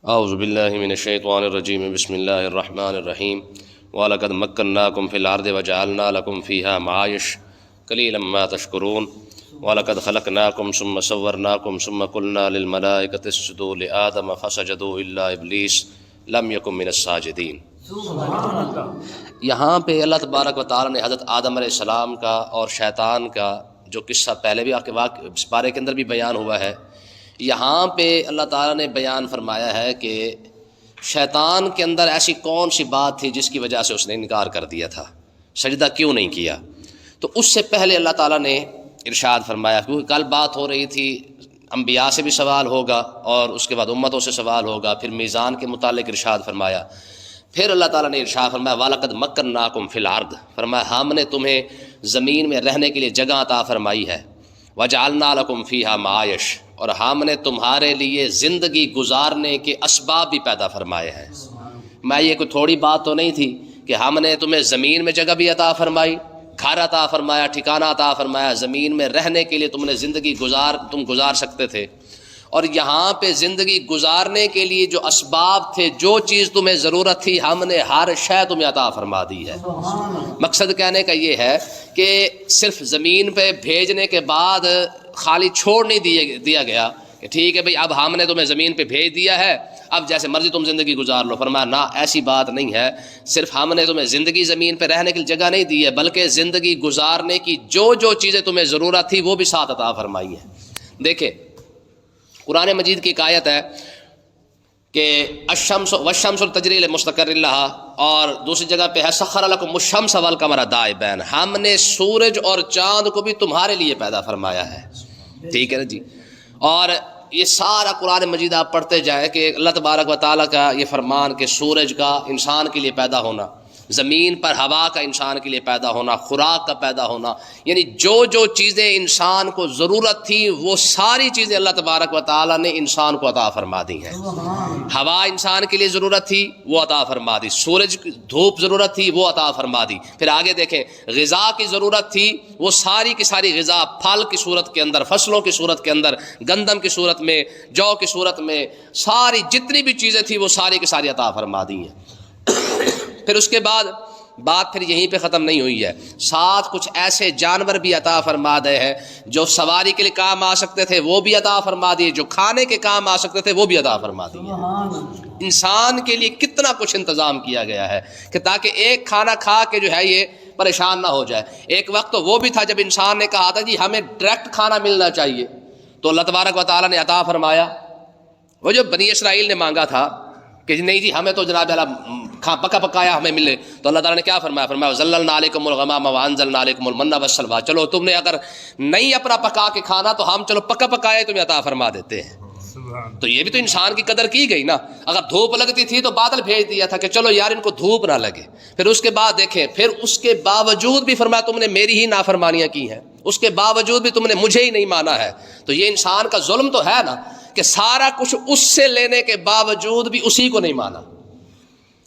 اعوذ باللہ من الشیطان الرجیم بسم اللہ الرحمن الرحیم وَلَقَدْ مَكَّنَّاكُمْ فِي الْأَرْضِ وَجَعَلْنَا لَكُمْ فِيهَا مَعَائِشَ قَلِيلًا مَا تَشْكُرُونَ وَلَقَدْ خَلَقْنَاكُمْ ثُمَّ صَوَّرْنَاكُمْ ثُمَّ قُلْنَا لِلْمَلَائِكَةِ اسْجُدُوا لِآدَمَ فَسَجَدُوا إِلَّا إِبْلِيسَ لَمْ يَكُنْ مِنَ السَّاجِدِينَ۔ یہاں پہ اللہ تبارک و تعالیٰ نے حضرت آدم علیہ السلام کا اور شیطان کا جو قصہ پہلے بھی اس بارے کے اندر بھی بیان ہوا ہے، یہاں پہ اللہ تعالیٰ نے بیان فرمایا ہے کہ شیطان کے اندر ایسی کون سی بات تھی جس کی وجہ سے اس نے انکار کر دیا تھا، سجدہ کیوں نہیں کیا۔ تو اس سے پہلے اللہ تعالیٰ نے ارشاد فرمایا، کیونکہ کل بات ہو رہی تھی انبیاء سے بھی سوال ہوگا اور اس کے بعد امتوں سے سوال ہوگا، پھر میزان کے متعلق ارشاد فرمایا، پھر اللہ تعالیٰ نے ارشاد فرمایا وَلَقَدْ مَكَّنَّاكُمْ فِي الْأَرْضِ، فرمایا ہم نے تمہیں زمین میں رہنے کے لیے جگہ عطا فرمائی ہے، وَجَعَلْنَا لَكُمْ فِيهَا مَعَائِشَ، اور ہم نے تمہارے لیے زندگی گزارنے کے اسباب بھی پیدا فرمائے ہیں۔ میں یہ کوئی تھوڑی بات تو نہیں تھی کہ ہم نے تمہیں زمین میں جگہ بھی عطا فرمائی، گھر عطا فرمایا، ٹھکانہ عطا فرمایا، زمین میں رہنے کے لیے تم نے زندگی تم گزار سکتے تھے، اور یہاں پہ زندگی گزارنے کے لیے جو اسباب تھے، جو چیز تمہیں ضرورت تھی، ہم نے ہر شے تمہیں عطا فرما دی ہے۔ مقصد کہنے کا یہ ہے کہ صرف زمین پہ بھیجنے کے بعد خالی چھوڑ نہیں دیا گیا کہ ٹھیک ہے بھئی اب ہم نے تمہیں زمین پہ بھیج دیا ہے، اب جیسے مرضی تم زندگی گزار لو۔ فرمایا نہ، ایسی بات نہیں ہے، صرف ہم نے تمہیں زندگی زمین پہ رہنے کی جگہ نہیں دی ہے، بلکہ زندگی گزارنے کی جو چیزیں تمہیں ضرورت تھی وہ بھی ساتھ عطا فرمائی ہے۔ دیکھیں قرآن مجید کی ایک آیت ہے کہ الشمس والشمس تجری لمستقر لہا، اور دوسری جگہ پہ ہے سخر لکم الشمس والقمر دائبین، ہم نے سورج اور چاند کو بھی تمہارے لیے پیدا فرمایا ہے۔ ٹھیک ہے نا جی، اور یہ سارا قرآن مجید آپ پڑھتے جائیں کہ اللہ تبارک و تعالیٰ کا یہ فرمان کہ سورج کا انسان کے لیے پیدا ہونا، زمین پر ہوا کا انسان کے لیے پیدا ہونا، خوراک کا پیدا ہونا، یعنی جو چیزیں انسان کو ضرورت تھی وہ ساری چیزیں اللہ تبارک و تعالیٰ نے انسان کو عطا فرما دی ہیں۔ ہوا انسان کے لیے ضرورت تھی وہ عطا فرما دی، سورج دھوپ ضرورت تھی وہ عطا فرما دی، پھر آگے دیکھیں غذا کی ضرورت تھی، وہ ساری کی ساری غذا پھل کی صورت کے اندر، فصلوں کی صورت کے اندر، گندم کی صورت میں، جو کی صورت میں، ساری جتنی بھی چیزیں تھیں وہ ساری کی ساری عطا فرما دی ہیں۔ پھر اس کے بعد بات پھر یہیں پہ ختم نہیں ہوئی ہے، ساتھ کچھ ایسے جانور بھی عطا فرما دے ہیں جو سواری کے لیے کام آ سکتے تھے وہ بھی عطا فرما دیے، جو کھانے کے کام آ سکتے تھے وہ بھی عطا فرما دیے۔ انسان کے لیے کتنا کچھ انتظام کیا گیا ہے کہ تاکہ ایک کھانا کھا کے جو ہے یہ پریشان نہ ہو جائے۔ ایک وقت تو وہ بھی تھا جب انسان نے کہا تھا جی ہمیں ڈائریکٹ کھانا ملنا چاہیے، تو اللہ تبارک و تعالیٰ نے عطا فرمایا۔ وہ جو بنی اسرائیل نے مانگا تھا کہ نہیں جی ہمیں تو جناب پکا پکایا ہمیں ملے، تو اللہ تعالیٰ نے کیا فرمایا؟ فرمایا ظللنا علیکم الغمام وانزلنا علیکم المن والسلویٰ، چلو تم نے اگر نہیں اپنا پکا کے کھانا تو ہم چلو پکا پکائے تمہیں عطا فرما دیتے ہیں۔ تو یہ بھی تو انسان کی قدر کی گئی نا، اگر دھوپ لگتی تھی تو بادل بھیج دیا تھا کہ چلو یار ان کو دھوپ نہ لگے۔ پھر اس کے بعد دیکھیں، پھر اس کے باوجود بھی فرمایا تم نے میری ہی نافرمانیاں کی ہیں، اس کے باوجود بھی تم نے مجھے ہی نہیں مانا ہے۔ تو یہ انسان کا ظلم تو ہے نا کہ سارا کچھ اس سے لینے کے باوجود بھی اسی کو نہیں مانا۔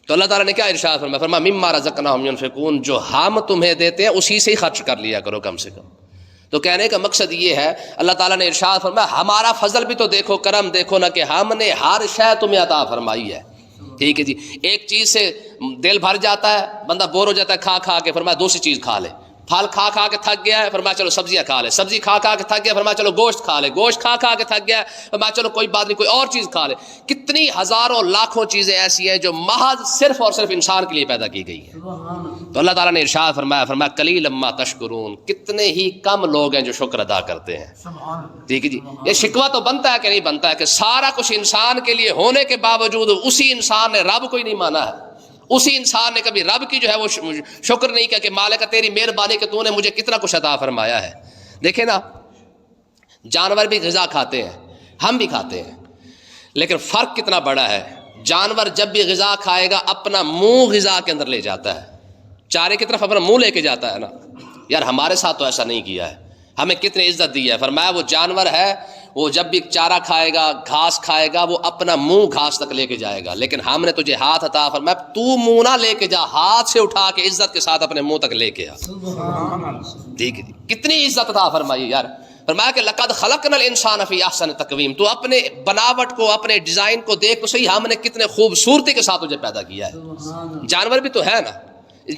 تو اللہ تعالیٰ نے کیا ارشاد فرمایا؟ فرمایا مما رزقناہم ینفقون، جو ہم تمہیں دیتے ہیں اسی سے ہی خرچ کر لیا کرو کم سے کم۔ تو کہنے کا مقصد یہ ہے، اللہ تعالیٰ نے ارشاد فرمایا ہمارا فضل بھی تو دیکھو، کرم دیکھو نا، کہ ہم نے ہر شے تمہیں عطا فرمائی ہے۔ ٹھیک ہے جی، ایک چیز سے دل بھر جاتا ہے، بندہ بور ہو جاتا ہے کھا کھا کے، فرمایا دوسری چیز کھا لے۔ پھل کھا کھا کے تھک گیا ہے، فرمایا چلو سبزیاں کھا لے۔ سبزی کھا کھا کے تھک گیا، فرمایا چلو گوشت کھا لے۔ گوشت کھا کھا کے تھک گیا ہے، فرمایا چلو کوئی بات نہیں، کوئی اور چیز کھا لے۔ کتنی ہزاروں لاکھوں چیزیں ایسی ہیں جو محض صرف اور صرف انسان کے لیے پیدا کی گئی ہیں۔ تو اللہ تعالیٰ نے ارشاد فرمایا قلیلا ما تشکرون، کتنے ہی کم لوگ ہیں جو شکر ادا کرتے ہیں۔ ٹھیک ہے جی، یہ شکوہ تو بنتا ہے کہ نہیں بنتا ہے کہ سارا کچھ انسان کے لیے ہونے کے باوجود اسی انسان نے رب کو ہی نہیں مانا ہے، اسی انسان نے کبھی رب کی جو ہے وہ شکر نہیں کیا کہ مالک تیری مہربانی کہ تو نے مجھے کتنا کچھ عطا فرمایا ہے۔ دیکھیں نا، جانور بھی غذا کھاتے ہیں، ہم بھی کھاتے ہیں، لیکن فرق کتنا بڑا ہے۔ جانور جب بھی غذا کھائے گا اپنا منہ غذا کے اندر لے جاتا ہے، چارے کی طرف اپنا منہ لے کے جاتا ہے نا۔ یار ہمارے ساتھ تو ایسا نہیں کیا ہے، ہمیں کتنی عزت دی ہے۔ فرمایا وہ جانور ہے وہ جب بھی چارہ کھائے گا، گھاس کھائے گا، وہ اپنا منہ گھاس تک لے کے جائے گا، لیکن ہم نے تجھے ہاتھ عطا فرمایا تو منہ نہ لے کے جا، ہاتھ سے اٹھا کے عزت کے ساتھ اپنے منہ تک لے کے آ۔ ٹھیک ہے، کتنی عزت عطا فرمائی یار۔ فرمایا کہ لقد خلقنا الانسان فی احسن تقویم، تو اپنے بناوٹ کو، اپنے ڈیزائن کو دیکھ تو صحیح، ہم نے کتنے خوبصورتی کے ساتھ تجھے پیدا کیا ہے۔ جانور بھی تو ہے نا،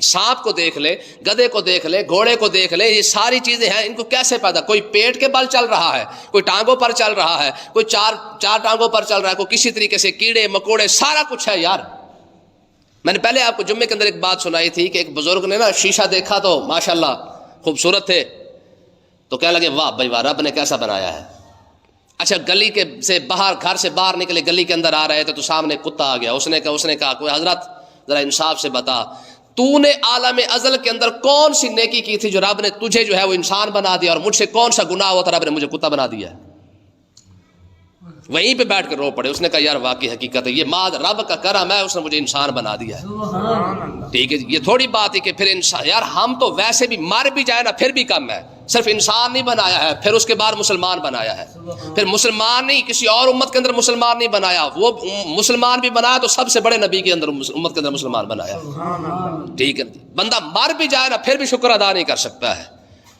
سانپ کو دیکھ لے، گدھے کو دیکھ لے، گھوڑے کو دیکھ لے، یہ ساری چیزیں ہیں، ان کو کیسے پیدا، کوئی پیٹ کے بل چل رہا ہے، کوئی ٹانگوں پر چل رہا ہے، کوئی چار ٹانگوں پر چل رہا ہے، کوئی کسی طریقے سے، کیڑے مکوڑے سارا کچھ ہے یار۔ میں نے پہلے آپ کو جمعے کے اندر ایک بات سنائی تھی کہ ایک بزرگ نے نا شیشہ دیکھا تو ماشاءاللہ خوبصورت تھے، تو کہنے لگے واہ بھائی واہ، رب نے کیسا بنایا ہے۔ اچھا گلی کے سے باہر، گھر سے باہر نکلے، گلی کے اندر آ رہے تھے تو سامنے کتا آ گیا، اس نے کہا کوئی حضرت ذرا انصاف سے بتا، تو نے عالم ازل کے اندر کون سی نیکی کی تھی جو رب نے تجھے جو ہے وہ انسان بنا دیا، اور مجھ سے کون سا گناہ ہوا تھا رب نے مجھے کتا بنا دیا ہے؟ وہیں پہ بیٹھ کر رو پڑے۔ اس نے کہا یار واقعی حقیقت ہے، یہ ماد رب کا کرم ہے، اس نے مجھے انسان بنا دیا ہے۔ ٹھیک ہے، یہ تھوڑی بات ہے کہ پھر انسان، یار ہم تو ویسے بھی مر بھی جائے نا پھر بھی کم ہے، صرف انسان نہیں بنایا ہے، پھر اس کے بعد مسلمان بنایا ہے، پھر مسلمان نہیں کسی اور امت کے اندر مسلمان نہیں بنایا، وہ مسلمان بھی بنایا تو سب سے بڑے نبی کے اندر امت کے اندر مسلمان بنایا۔ ٹھیک ہے، بندہ مر بھی جائے نا پھر بھی شکر ادا نہیں کر سکتا ہے۔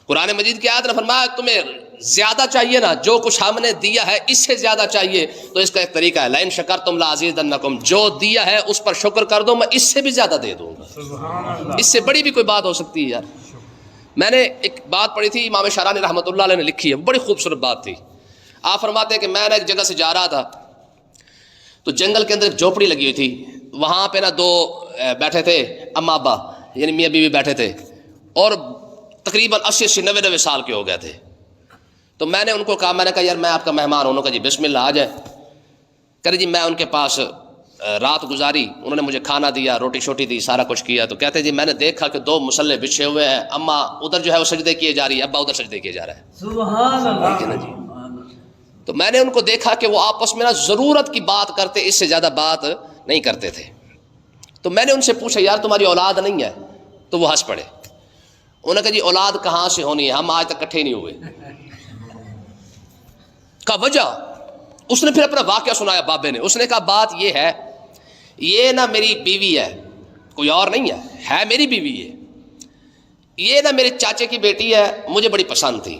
قرآن مجید کی آیت نے فرمایا تمہیں زیادہ چاہیے نا، جو کچھ ہم نے دیا ہے اس سے زیادہ چاہیے تو اس کا ایک طریقہ ہے، لئن شکرتم لازیدنکم، جو دیا ہے اس پر شکر کر دو میں اس سے بھی زیادہ دے دوں گا۔ اس سے بڑی بھی کوئی بات ہو سکتی ہے یار؟ میں نے ایک بات پڑھی تھی، امام شارانی رحمۃ اللہ علیہ نے لکھی ہے، بڑی خوبصورت بات تھی۔ آپ فرماتے ہیں کہ میں نے ایک جگہ سے جا رہا تھا تو جنگل کے اندر ایک جھوپڑی لگی ہوئی تھی، وہاں پہ نا دو بیٹھے تھے اما ابا، یعنی میاں بیوی بیٹھے تھے، اور تقریباً 80-90 سال کے ہو گئے تھے۔ تو میں نے ان کو کہا، میں نے کہا یار میں آپ کا مہمان ہوں، انہوں نے کہا جی بسم اللہ آ جائے۔ کہ جی میں ان کے پاس رات گزاری، انہوں نے مجھے کھانا دیا، روٹی شوٹی دی، سارا کچھ کیا۔ تو کہتے جی میں نے دیکھا کہ 2 مصلے بچھے ہوئے ہیں، اما ادھر جو ہے وہ سجدے کیے جا رہی ہے، ابا ادھر سجدے کیے جا رہا ہے۔ سبحان اللہ، ٹھیک ہے نا جی۔ تو میں نے ان کو دیکھا کہ وہ آپس میں نا ضرورت کی بات کرتے، اس سے زیادہ بات نہیں کرتے تھے۔ تو میں نے ان سے پوچھا یار تمہاری اولاد نہیں ہے؟ تو وہ ہنس پڑے، انہوں نے کہا جی اولاد کہاں سے ہونی ہے، ہم آج تک کٹھے نہیں ہوئے۔ کا وجہ، اس نے پھر اپنا واقعہ سنایا بابے نے، اس نے کہا بات یہ ہے، یہ نا میری بیوی ہے، کوئی اور نہیں ہے میری بیوی ہے، یہ نا میرے چاچے کی بیٹی ہے، مجھے بڑی پسند تھی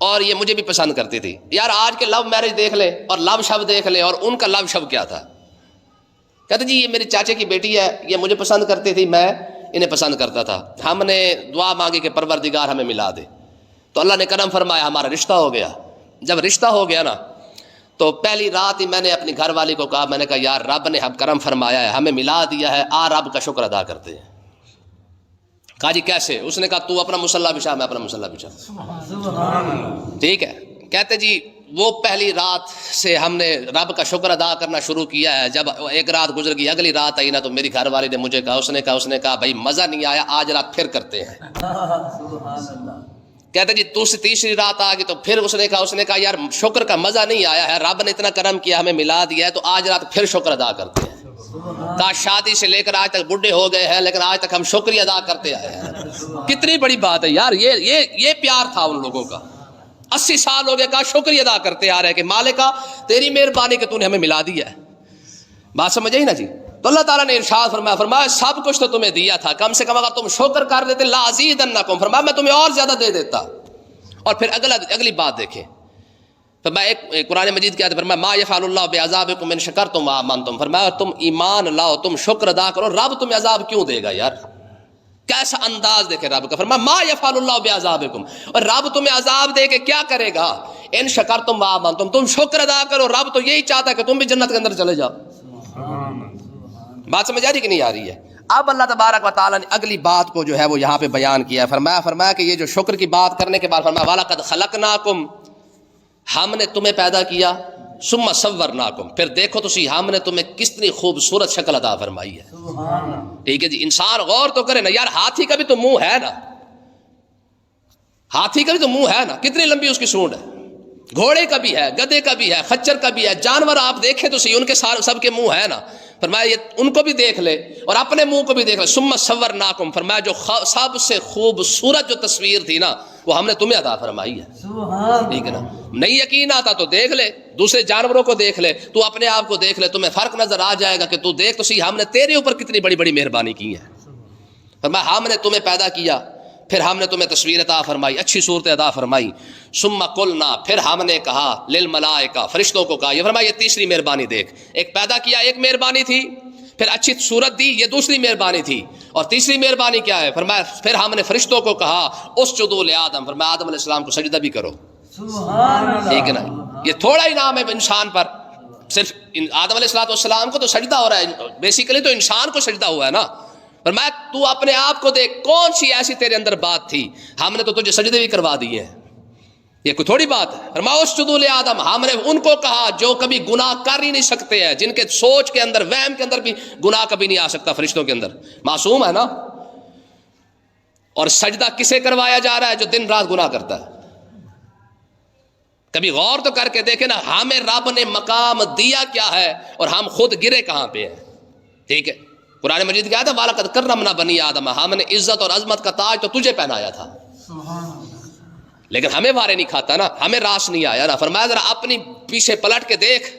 اور یہ مجھے بھی پسند کرتی تھی۔ یار آج کے لو میرج دیکھ لے اور لو شب دیکھ لے، اور ان کا لو شب کیا تھا؟ کہتے جی یہ میرے چاچے کی بیٹی ہے، یہ مجھے پسند کرتی تھی، میں انہیں پسند کرتا تھا، ہم نے دعا مانگی کہ پروردگار ہمیں ملا دے، تو اللہ نے کرم فرمایا ہمارا رشتہ ہو گیا۔ جب رشتہ ہو گیا نا تو پہلی رات ہی میں نے اپنی گھر والی کو کہا، میں نے کہا یار رب نے ہم کرم فرمایا ہے، ہمیں ملا دیا ہے، رب کا شکر ادا کرتے ہیں۔ کہا جی کیسے؟ اس نے کہا تو اپنا مصلی بچھا، میں اپنا مصلی بچھا۔ ٹھیک ہے، کہتے جی وہ پہلی رات سے ہم نے رب کا شکر ادا کرنا شروع کیا ہے۔ جب ایک رات گزر گئی، اگلی رات آئی نا تو میری گھر والی نے مجھے کہا، اس نے کہا بھائی مزہ نہیں آیا، آج رات پھر کرتے ہیں۔ کہتے جی تیسری رات آ گئی تو پھر اس نے کہا یار شکر کا مزہ نہیں آیا ہے، رب نے اتنا کرم کیا ہمیں ملا دیا ہے، تو آج رات پھر شکر ادا کرتے ہیں۔ کہا شادی سے لے کر آج تک بڈھے ہو گئے ہیں لیکن آج تک ہم شکریہ ادا کرتے آئے ہیں۔ کتنی بڑی بات ہے یار، یہ پیار تھا ان لوگوں کا۔ 80 سال ہو گئے، کہا شکریہ ادا کرتے آ رہے کہ مالکا تیری مہربانی کہ تو نے ہمیں ملا دیا ہے۔ بات سمجھ آئی نا جی؟ تو اللہ تعالیٰ نے ارشاد فرمایا سب کچھ تو تمہیں دیا تھا، کم سے کم اگر تم شکر کر دیتے لازیدنکم، فرمایا میں تمہیں اور زیادہ دے دیتا۔ اور پھر اگلی بات دیکھیں، فرمایا ایک قرآن مجید کی آیت فرمایا ما یفعل اللہ بعذابکم ان شکرتم وآمنتم، فرمایا تم ایمان لاؤ، تم شکر ادا کرو، رب تمہیں عذاب کیوں دے گا یار؟ کیسا انداز دیکھے رب کا، فرمایا ما یفعل اللہ بعذابکم، اور رب تمہیں عذاب دے کے کیا کرے گا؟ ان شکرتم وآمنتم، تم شکر ادا کرو، رب تو یہی چاہتا ہے کہ تم بھی جنت کے اندر چلے جاؤ۔ بات سمجھ آ رہی کہ نہیں آ رہی ہے؟ اب اللہ تبارک و تعالیٰ نے اگلی بات کو جو ہے وہ یہاں پہ بیان کیا ہے، فرمایا کہ یہ جو شکر کی بات کرنے کے بعد فرمایا وَلَقَدْ خَلَقْنَاكُمْ، ہم نے تمہیں پیدا کیا، ثُمَّ صَوَّرْنَاكُمْ، پھر دیکھو تو سی ہم نے تمہیں کتنی خوبصورت شکل عطا فرمائی ہے۔ ٹھیک ہے جی، انسان غور تو کرے نا یار، ہاتھی کا بھی تو منہ ہے نا، ہاتھی کا بھی تو منہ ہے نا، کتنی لمبی اس کی سونڈ ہے، گھوڑے کا بھی ہے، گدھے کا بھی ہے، خچر کا بھی ہے، جانور آپ دیکھیں تو صحیح ان کے سب کے منہ ہے نا۔ فرمایا یہ ان کو بھی دیکھ لے اور اپنے منہ کو بھی دیکھ لے، ثم صورناکم، فرمایا جو سب سے خوبصورت جو تصویر تھی نا وہ ہم نے تمہیں عطا فرمائی ہے۔ ٹھیک ہے نا؟ نہیں یقین آتا تو دیکھ لے، دوسرے جانوروں کو دیکھ لے، تو اپنے آپ کو دیکھ لے، تمہیں فرق نظر آ جائے گا کہ تو دیکھ تو صحیح ہم نے تیرے اوپر کتنی بڑی بڑی مہربانی کی ہے۔ فرمایا ہم نے تمہیں پیدا کیا، پھر ہم نے تمہیں تصویر عطا فرمائی، اچھی صورت عطا فرمائی. ثم قلنا، پھر ہم نے کہا، للملائکہ، فرشتوں کو کہا. یہ فرمایا یہ تیسری مہربانی دیکھ، ایک پیدا کیا ایک مہربانی تھی، پھر اچھی صورت دی یہ دوسری مہربانی تھی، اور تیسری مہربانی کیا ہے؟ فرمایا پھر ہم نے فرشتوں کو کہا اسجدوا لآدم، فرمایا آدم علیہ السلام کو سجدہ بھی کرو. ٹھیک ہے نا؟ یہ تھوڑا ہی نام ہے انسان پر، صرف آدم علیہ السلام کو تو سجدہ ہو رہا ہے، بیسیکلی تو انسان کو سجدہ ہوا ہے نا. فرمایا تو اپنے آپ کو دیکھ، کون سی ایسی تیرے اندر بات تھی، ہم نے تو تجھے سجدے بھی کروا دیے ہیں، یہ کوئی تھوڑی بات ہے. فرمایا اسجدوا لآدم، ہم نے ان کو کہا جو کبھی گناہ کر ہی نہیں سکتے ہیں، جن کے سوچ کے اندر، وہم کے اندر بھی گناہ کبھی نہیں آ سکتا، فرشتوں کے اندر معصوم ہے نا. اور سجدہ کسے کروایا جا رہا ہے؟ جو دن رات گناہ کرتا ہے. کبھی غور تو کر کے دیکھیں نا، ہمیں رب نے مقام دیا کیا ہے اور ہم خود گرے کہاں پہ ہیں. ٹھیک ہے، قرآن مجید کیا تھا، وَلَقَدْ كَرَّمْنَا بَنِي آدَمَ، ہم نے عزت اور عظمت کا تاج تو تجھے پہنایا تھا، لیکن ہمیں وارے نہیں کھاتا نا، ہمیں راس نہیں آیا نا. فرمایا ذرا اپنی پیچھے پلٹ کے دیکھ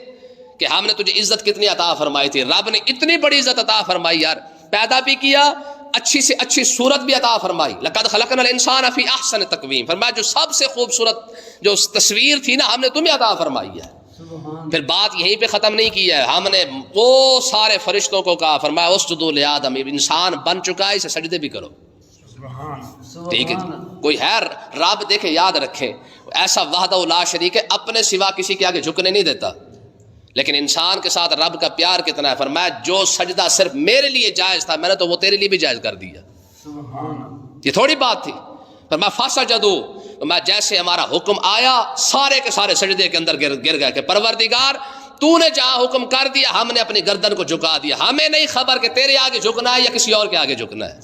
کہ ہم نے تجھے عزت کتنی عطا فرمائی تھی. رب نے اتنی بڑی عزت عطا فرمائی یار، پیدا بھی کیا، اچھی سے اچھی صورت بھی عطا فرمائی. لقد خلقنا الانسان فی احسن تقویم، فرمایا جو سب سے خوبصورت جو تصویر تھی نا ہم نے تمہیں عطا فرمائی ہے. پھر بات یہیں پہ ختم نہیں کی ہے، ہم نے وہ سارے فرشتوں کو کہا، فرمایا اسجدوا لآدم، انسان بن چکا ہے اسے سجدے بھی کرو. ٹھیک ہے جی، کوئی ہے رب دیکھے یاد رکھیں ایسا وحدہ لا شریک ہے، اپنے سوا کسی کے آگے جھکنے نہیں دیتا، لیکن انسان کے ساتھ رب کا پیار کتنا ہے. فرمایا جو سجدہ صرف میرے لیے جائز تھا میں نے تو وہ تیرے لیے بھی جائز کر دیا. یہ تھوڑی بات تھی. فرمایا فسجدوا، میں جیسے ہمارا حکم آیا سارے کے سارے سجدے کے اندر گر گئے کہ پروردگار تو نے جہاں حکم کر دیا ہم نے اپنی گردن کو جھکا دیا، ہمیں نہیں خبر کہ تیرے آگے جھکنا ہے یا کسی اور کے آگے جھکنا ہے.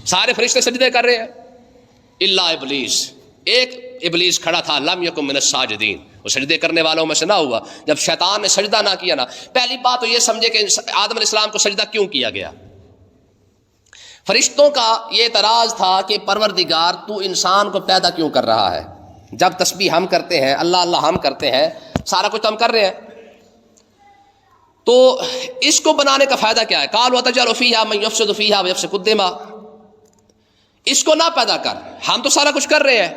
سارے فرشتے سجدے کر رہے ہیں الا ابلیس، ایک ابلیس کھڑا تھا، لم یکن من الساجدین، وہ سجدے کرنے والوں میں سے نہ ہوا. جب شیطان نے سجدہ نہ کیا نا، پہلی بات تو یہ سمجھے کہ آدم علیہ السلام کو سجدہ کیوں کیا گیا. فرشتوں کا یہ اعتراض تھا کہ پروردگار تو انسان کو پیدا کیوں کر رہا ہے، جب تسبیح ہم کرتے ہیں، اللہ اللہ ہم کرتے ہیں، سارا کچھ تو ہم کر رہے ہیں، تو اس کو بنانے کا فائدہ کیا ہے؟ قالوا اتجعل فیہا من یفسد فیہا ویسفک الدماء، اس کو نہ پیدا کر، ہم تو سارا کچھ کر رہے ہیں،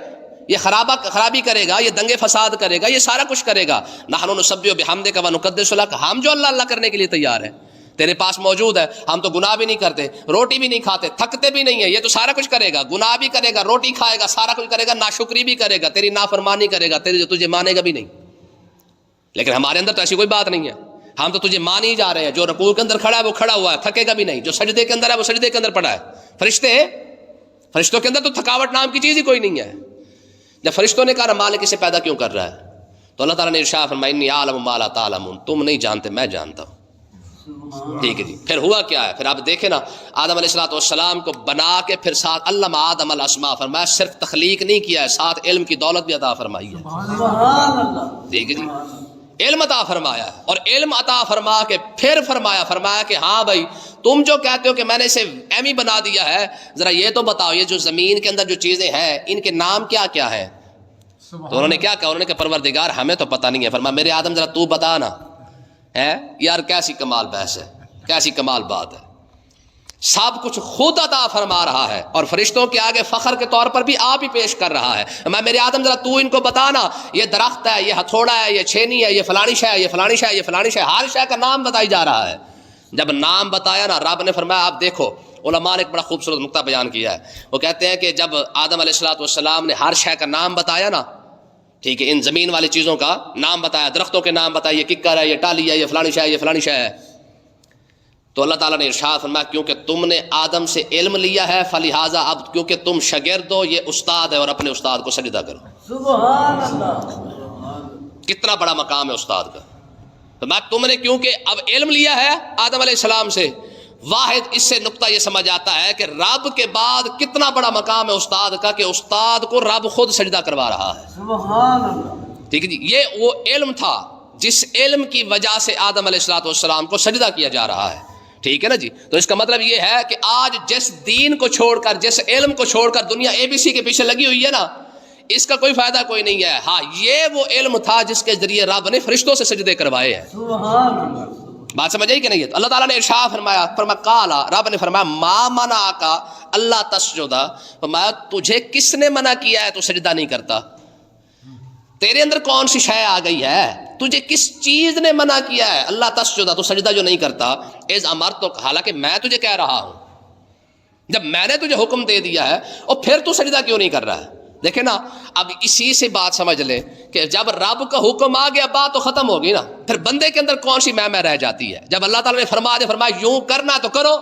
یہ خرابی کرے گا، یہ دنگے فساد کرے گا، یہ سارا کچھ کرے گا. نحن نسبح بحمدک ونقدس لک، ہم جو اللہ اللہ کرنے کے لیے تیار ہیں، تیرے پاس موجود ہے، ہم تو گناہ بھی نہیں کرتے، روٹی بھی نہیں کھاتے، تھکتے بھی نہیں ہیں، یہ تو سارا کچھ کرے گا، گناہ بھی کرے گا، روٹی کھائے گا، سارا کچھ کرے گا، ناشکری بھی کرے گا، تیری نافرمانی کرے گا، تیری جو تجھے مانے گا بھی نہیں. لیکن ہمارے اندر تو ایسی کوئی بات نہیں ہے، ہم تو تجھے مان ہی جا رہے ہیں. جو رکوع کے اندر کھڑا ہے وہ کھڑا ہوا ہے، تھکے گا بھی نہیں، جو سجدے کے اندر ہے وہ سجدے کے اندر پڑا ہے. فرشتوں کے اندر تو تھکاوٹ نام کی چیز ہی کوئی نہیں ہے. جب فرشتوں نے کہا مالک اسے پیدا کیوں کر رہا ہے، تو اللہ تعالیٰ نے ارشاد فرمایا انی اعلم ما لا تعلمون، تم نہیں جانتے میں جانتا ہوں. ٹھیک ہے جی. پھر ہوا کیا ہے؟ پھر آپ دیکھیں نا، آدم علیہ السلام کو بنا کے پھر ساتھ علم آدم الاسماء، فرمایا صرف تخلیق نہیں کیا ہے، ساتھ علم کی دولت بھی عطا فرمائی ہے. ٹھیک ہے جی، علم عطا فرمایا، اور علم عطا فرما کے پھر فرمایا کہ ہاں بھائی تم جو کہتے ہو کہ میں نے اسے ایم ہی بنا دیا ہے، ذرا یہ تو بتاؤ یہ جو زمین کے اندر جو چیزیں ہیں ان کے نام کیا کیا ہیں. تو انہوں نے کیا کہا؟ انہوں نے کہا پروردگار ہمیں تو پتہ نہیں ہے. فرمایا میرے آدم ذرا تو بتا نا. ہے یار کیسی کمال بحث ہے، کیسی کمال بات ہے. سب کچھ خود عطا فرما رہا ہے اور فرشتوں کے آگے فخر کے طور پر بھی آپ ہی پیش کر رہا ہے. میں میرے آدم ذرا تو ان کو بتانا، یہ درخت ہے، یہ ہتھوڑا ہے، یہ چھینی ہے، یہ فلانی شے ہے، یہ فلانی شے ہے، یہ فلانی شے ہے، ہر شے کا نام بتائی جا رہا ہے. جب نام بتایا نا، رب نے فرمایا آپ دیکھو، علماء نے ایک بڑا خوبصورت نقطہ بیان کیا ہے. وہ کہتے ہیں کہ جب آدم علیہ السلام نے ہر شے کا نام بتایا نا، ٹھیک ہے، ان زمین والی چیزوں کا نام بتایا، درختوں کے نام بتایا، یہ ککر ہے، یہ ٹالی ہے، یہ فلانی شے ہے، یہ فلانی شے ہے، تو اللہ تعالیٰ نے ارشاد فرمایا کیونکہ تم نے آدم سے علم لیا ہے فلہذا اب کیونکہ تم شاگرد ہو، یہ استاد ہے اور اپنے استاد کو سجدہ کرو. سبحان اللہ، کتنا بڑا مقام ہے استاد کا. تو میں تم نے کیونکہ اب علم لیا ہے آدم علیہ السلام سے، واحد اس سے نقطہ یہ سمجھ آتا ہے کہ رب کے بعد کتنا بڑا مقام ہے استاد کا، کہ استاد کو رب خود سجدہ کروا رہا ہے. سبحان اللہ. ٹھیک ہے جی، یہ وہ علم تھا جس علم کی وجہ سے آدم علیہ السلام کو سجدہ کیا جا رہا ہے. ٹھیک ہے نا جی. تو اس کا مطلب یہ ہے کہ آج جس دین کو چھوڑ کر، جس علم کو چھوڑ کر دنیا اے بی سی کے پیچھے لگی ہوئی ہے نا، اس کا کوئی فائدہ کوئی نہیں ہے. ہاں یہ وہ علم تھا جس کے ذریعے رب نے فرشتوں سے سجدے کروائے ہیں. بات سمجھ آئی کہ نہیں ہے؟ تو اللہ تعالیٰ نے ارشاد فرمایا قالا، رب نے فرمایا ما منعک اللہ تسجد، فرمایا تجھے کس نے منع کیا ہے تو سجدہ نہیں کرتا؟ تیرے اندر کون سی شے آ گئی ہے؟ تجھے کس چیز نے منع کیا ہے اللہ تسجد تو سجدہ جو نہیں کرتا؟ اذ امرتک، حالانکہ میں تجھے کہہ رہا ہوں، جب میں نے تجھے حکم دے دیا ہے اور پھر تو سجدہ کیوں نہیں کر رہا ہے؟ دیکھیں نا، اب اسی سے بات سمجھ لے کہ جب رب کا حکم آ گیا بات تو ختم ہوگی نا، پھر بندے کے اندر کون سی میں رہ جاتی ہے؟ جب اللہ تعالیٰ نے فرمایا یوں کرنا تو کرو۔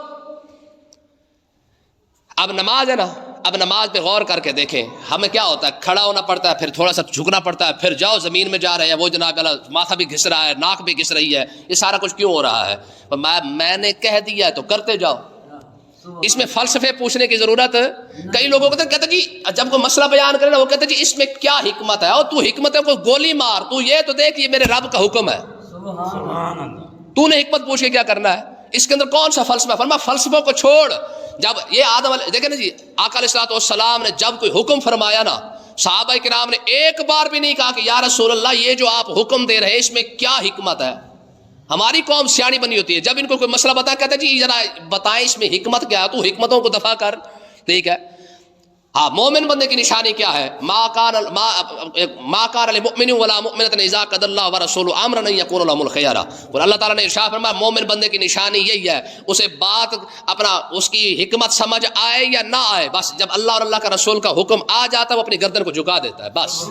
اب نماز ہے نا، اب نماز پہ غور کر کے دیکھیں، ہمیں کیا ہوتا ہے؟ کھڑا ہونا پڑتا ہے، پھر تھوڑا سا جھکنا پڑتا ہے، پھر جاؤ زمین میں جا رہے ہیں، وہ جناب ماتھا بھی گھس رہا ہے، ناک بھی گھس رہی ہے، یہ سارا کچھ کیوں ہو رہا ہے؟ میں نے کہہ دیا ہے تو کرتے جاؤ، اس میں فلسفے پوچھنے کی ضرورت۔ کئی لوگوں کو کہتے جی جب کوئی مسئلہ بیان کرے نا، وہ کہتے جی اس میں کیا حکمت ہے؟ اور تو حکمت ہے کوئی گولی مار، تو یہ تو دیکھ یہ میرے رب کا حکم ہے، تو نے حکمت پوچھ کے کیا کرنا ہے؟ اس کے اندر کون سا فلسفہ؟ فرمایا فلسفوں کو چھوڑ۔ جب یہ آدم دیکھیں نا جی، آقا علیہ الصلوۃ والسلام نے جب کوئی حکم فرمایا نا، صحابہ کرام نے ایک بار بھی نہیں کہا کہ یا رسول اللہ یہ جو آپ حکم دے رہے ہیں اس میں کیا حکمت ہے؟ ہماری قوم سیانی بنی ہوتی ہے، جب ان کو کوئی مسئلہ بتایا کہتے ہیں جی ذرا بتائیں اس میں حکمت کیا ہے، تو حکمتوں کو دفع کر۔ ٹھیک ہے، ہاں، مومن بندے کی نشانی کیا ہے؟ ما کان للمؤمن ولا مؤمنۃ اذا قضى الله ورسوله امرا ان يكون لهم الخيار۔ اور اللہ تعالیٰ نے ارشاد فرمایا مومن بندے کی نشانی یہی ہے، اسے بات اپنا اس کی حکمت سمجھ آئے یا نہ آئے، بس جب اللہ اور اللہ کا رسول کا حکم آ جاتا ہے وہ اپنی گردن کو جھکا دیتا ہے بس۔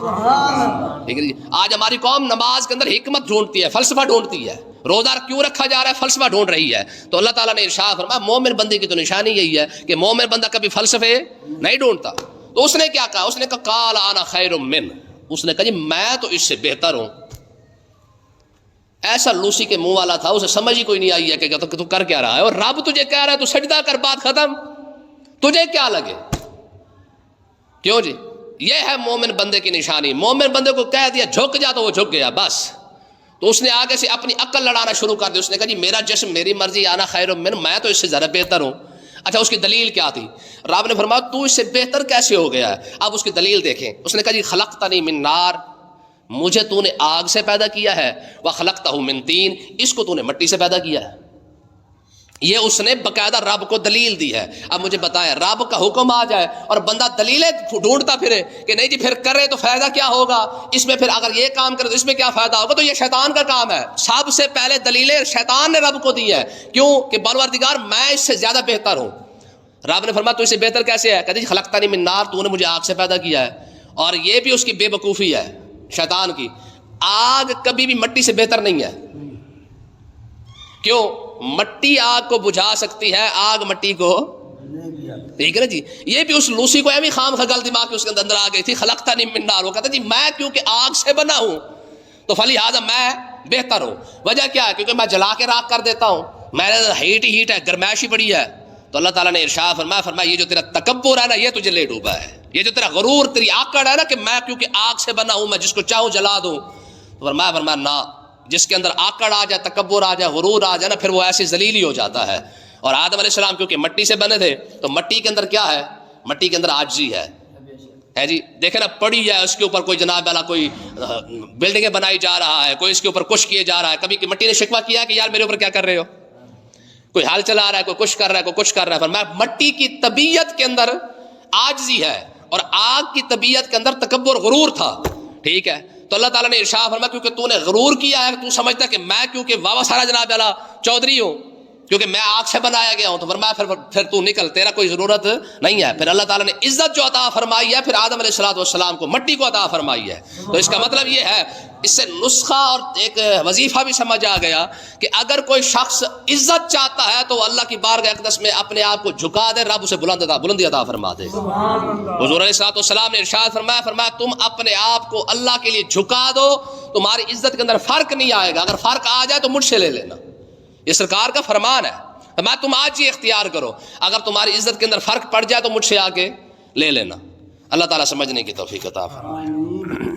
ٹھیک ہے جی، آج ہماری قوم نماز کے اندر حکمت ڈھونڈتی ہے، فلسفہ ڈھونڈتی ہے، روزہ کیوں رکھا جا رہا ہے؟ فلسفہ ڈھونڈ رہی ہے۔ تو اللہ تعالیٰ نے ارشاد فرمایا مومن بندے کی تو نشانی یہی ہے کہ مومن بندہ کبھی فلسفے نہیں ڈھونڈتا۔ تو اس نے کیا کہا؟ اس نے کہا قال انا خیر من، اس نے کہا جی میں تو اس سے بہتر ہوں۔ ایسا لوسی کے منہ والا تھا، اسے سمجھ ہی کوئی نہیں آئی ہے کہ تو کر کیا رہا ہے، اور رب تجھے کہہ رہا ہے تو سجدہ کر، بات ختم، تجھے کیا لگے؟ کیوں جی؟ یہ ہے مومن بندے کی نشانی۔ مومن بندے کو کہہ دیا جھک جا تو وہ جھک گیا بس۔ تو اس نے آگے سے اپنی عقل لڑانا شروع کر دی، اس نے کہا جی میرا جسم میری مرضی، انا خیر من، میں تو اس سے زیادہ بہتر ہوں۔ اچھا اس کی دلیل کیا تھی؟ رب نے فرمایا تو اس سے بہتر کیسے ہو گیا ہے؟ اب اس کی دلیل دیکھیں، اس نے کہا جی خلقتنی من نار، مجھے تو نے آگ سے پیدا کیا ہے، وخلقتہ من طین، اس کو تو نے مٹی سے پیدا کیا ہے۔ یہ اس نے باقاعدہ رب کو دلیل دی ہے۔ اب مجھے بتائیں، رب کا حکم آ جائے اور بندہ دلیلیں ڈھونڈتا پھرے کہ نہیں جی پھر کرے تو فائدہ کیا ہوگا اس میں، پھر اگر یہ کام کرے تو اس میں کیا فائدہ ہوگا، تو یہ شیطان کا کام ہے۔ سب سے پہلے دلیلیں شیطان نے رب کو دی ہے، کیوں کہ پروردگار میں اس سے زیادہ بہتر ہوں۔ رب نے فرمایا تو اس سے بہتر کیسے ہے؟ کہتے جی خلقتنی من نار، تو نے مجھے آگ سے پیدا کیا ہے۔ اور یہ بھی اس کی بے وقوفی ہے شیطان کی، آگ کبھی بھی مٹی سے بہتر نہیں ہے۔ کیوں؟ مٹی آگ کو بجھا سکتی ہے، آگ مٹی کو، ٹھیک ہے نا جی۔ یہ بھی اس لوسی کو ایویں خام خیال دماغ کے اس کے اندر آ گئی تھی، خلقتنی من نار، وہ کہتا جی میں کیونکہ آگ سے بنا ہوں تو فلہذا میں بہتر ہوں۔ وجہ کیا ہے؟ کیونکہ میں جلا کے راکھ کر دیتا ہوں، میرے ہیٹ ہی ہیٹ ہے، گرمائش ہی بڑی ہے۔ تو اللہ تعالیٰ نے ارشاد فرمایا یہ جو تیرا تکبر ہے نا یہ تجھے لے ڈوبا ہے، یہ جو تیرا غرور، تیری آکڑ ہے نا کہ میں کیونکہ آگ سے بنا ہوں میں جس کو چاہوں جلا دوں، تو فرمایا نہ، جس کے اندر آکڑ آ جائے، تکبر آ جائے، غرور آ جائے نا، پھر وہ ایسی ذلیل ہی ہو جاتا ہے۔ اور آدم علیہ السلام کیونکہ مٹی سے بنے تھے تو مٹی کے اندر کیا ہے؟ مٹی کے اندر عاجزی ہے جی۔ دیکھیں نا پڑی ہے اس کے اوپر کوئی جناب والا کوئی بلڈنگیں بنائی جا رہا ہے، کوئی اس کے اوپر کچھ کیے جا رہا ہے، کبھی مٹی نے شکوہ کیا کہ یار میرے اوپر کیا کر رہے ہو؟ کوئی حال چلا رہا ہے، کوئی کچھ کر رہا ہے، کوئی کچھ کر رہا ہے۔ فرمایا مٹی کی طبیعت کے اندر عاجزی ہے اور آگ کی طبیعت کے اندر تکبر غرور تھا، ٹھیک ہے۔ تو اللہ تعالیٰ نے ارشاد فرمایا کیونکہ تو نے غرور کیا ہے، تو سمجھتا ہے کہ میں کیونکہ واہ سارا جناب والا چودھری ہوں، کیونکہ میں آگ سے بنایا گیا ہوں، تو فرمایا پھر تو نکل، تیرا کوئی ضرورت نہیں ہے۔ پھر اللہ تعالیٰ نے عزت جو عطا فرمائی ہے پھر آدم علیہ السلام کو مٹی کو عطا فرمائی ہے۔ تو اس کا مطلب یہ ہے، اس سے نسخہ اور ایک وظیفہ بھی سمجھ آ گیا کہ اگر کوئی شخص عزت چاہتا ہے تو اللہ کی بارگاہ اقدس میں اپنے آپ کو جھکا دے، رب اسے بلندی عطا فرما دے۔ حضور علیہ السلام نے ارشاد فرمایا تم اپنے آپ کو اللہ کے لیے جھکا دو، تمہاری عزت کے اندر فرق نہیں آئے گا، اگر فرق آ جائے تو مجھ سے لے لینا، یہ سرکار کا فرمان ہے۔ میں تم آج ہی اختیار کرو، اگر تمہاری عزت کے اندر فرق پڑ جائے تو مجھ سے آ کے لے لینا۔ اللہ تعالیٰ سمجھنے کی توفیق عطا فرمائے۔